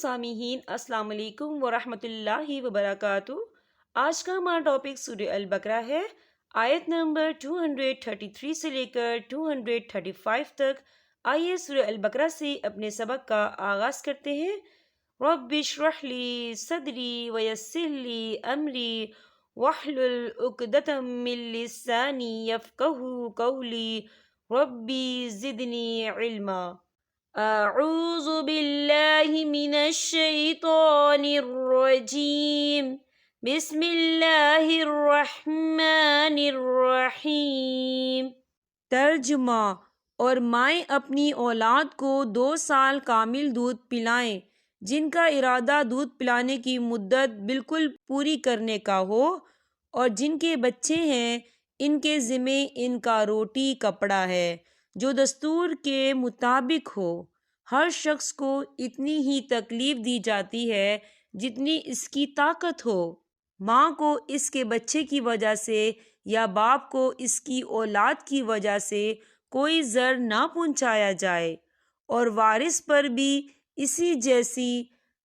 سامعین، السلام علیکم ورحمۃ اللہ وبرکاتہ۔ آج کا ہمارا ٹاپک سورہ البقرہ ہے۔ آیت نمبر 233 سے لے کر 235 تک۔ آئیے سورہ البقرہ سے اپنے سبق کا آغاز کرتے ہیں۔ رب اشرح لی صدری ویسر لی امری واحلل عقدۃ من لسانی یفقہوا قولی ربی زدنی علما۔ اعوذ باللہ من الشیطان الرجیم، بسم اللہ الرحمن الرحیم۔ ترجمہ: اور مائیں اپنی اولاد کو 2 سال کامل دودھ پلائیں جن کا ارادہ دودھ پلانے کی مدت بالکل پوری کرنے کا ہو، اور جن کے بچے ہیں ان کے ذمے ان کا روٹی کپڑا ہے جو دستور کے مطابق ہو۔ ہر شخص کو اتنی ہی تکلیف دی جاتی ہے جتنی اس کی طاقت ہو۔ ماں کو اس کے بچے کی وجہ سے یا باپ کو اس کی اولاد کی وجہ سے کوئی ضرر نہ پہنچایا جائے، اور وارث پر بھی اسی جیسی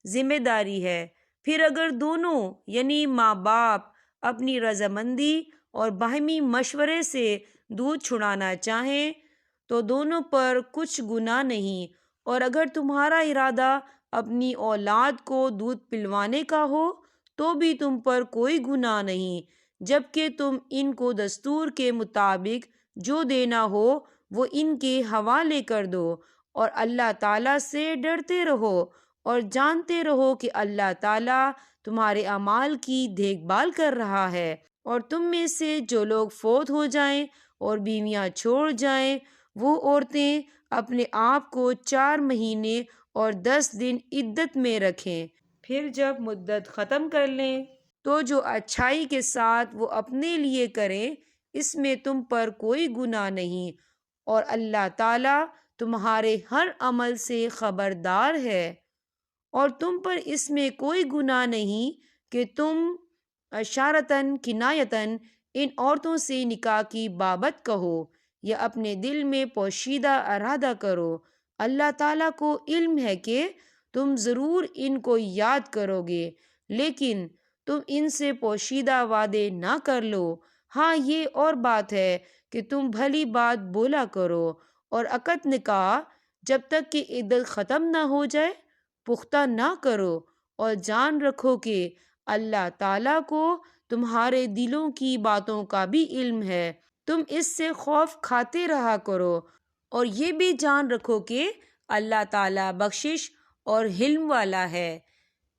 ذمہ داری ہے۔ پھر اگر دونوں یعنی ماں باپ اپنی رضامندی اور باہمی مشورے سے دودھ چھڑانا چاہیں تو دونوں پر کچھ گناہ نہیں، اور اگر تمہارا ارادہ اپنی اولاد کو دودھ پلوانے کا ہو تو بھی تم پر کوئی گناہ نہیں، جبکہ تم ان کو دستور کے مطابق جو دینا ہو وہ ان کے حوالے کر دو، اور اللہ تعالیٰ سے ڈرتے رہو اور جانتے رہو کہ اللہ تعالیٰ تمہارے اعمال کی دیکھ بھال کر رہا ہے۔ اور تم میں سے جو لوگ فوت ہو جائیں اور بیویاں چھوڑ جائیں، وہ عورتیں اپنے آپ کو 4 مہینے اور 10 دن عدت میں رکھیں۔ پھر جب مدت ختم کر لیں تو جو اچھائی کے ساتھ وہ اپنے لیے کریں، اس میں تم پر کوئی گناہ نہیں، اور اللہ تعالیٰ تمہارے ہر عمل سے خبردار ہے۔ اور تم پر اس میں کوئی گناہ نہیں کہ تم اشارتاً کنایتاً ان عورتوں سے نکاح کی بابت کہو یا اپنے دل میں پوشیدہ ارادہ کرو۔ اللہ تعالیٰ کو علم ہے کہ تم ضرور ان کو یاد کرو گے، لیکن تم ان سے پوشیدہ وعدے نہ کر لو۔ ہاں، یہ اور بات ہے کہ تم بھلی بات بولا کرو، اور عقد نکاح جب تک کہ عدت ختم نہ ہو جائے پختہ نہ کرو، اور جان رکھو کہ اللہ تعالیٰ کو تمہارے دلوں کی باتوں کا بھی علم ہے۔ تم اس سے خوف کھاتے رہا کرو، اور یہ بھی جان رکھو کہ اللہ تعالیٰ بخشش اور حلم والا ہے۔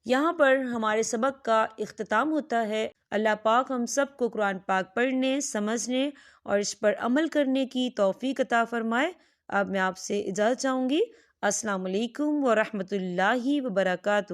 یہاں پر ہمارے سبق کا اختتام ہوتا ہے۔ اللہ پاک ہم سب کو قرآن پاک پڑھنے، سمجھنے اور اس پر عمل کرنے کی توفیق عطا فرمائے۔ اب میں آپ سے اجازت چاہوں گی۔ السلام علیکم ورحمۃ اللہ وبرکاتہ۔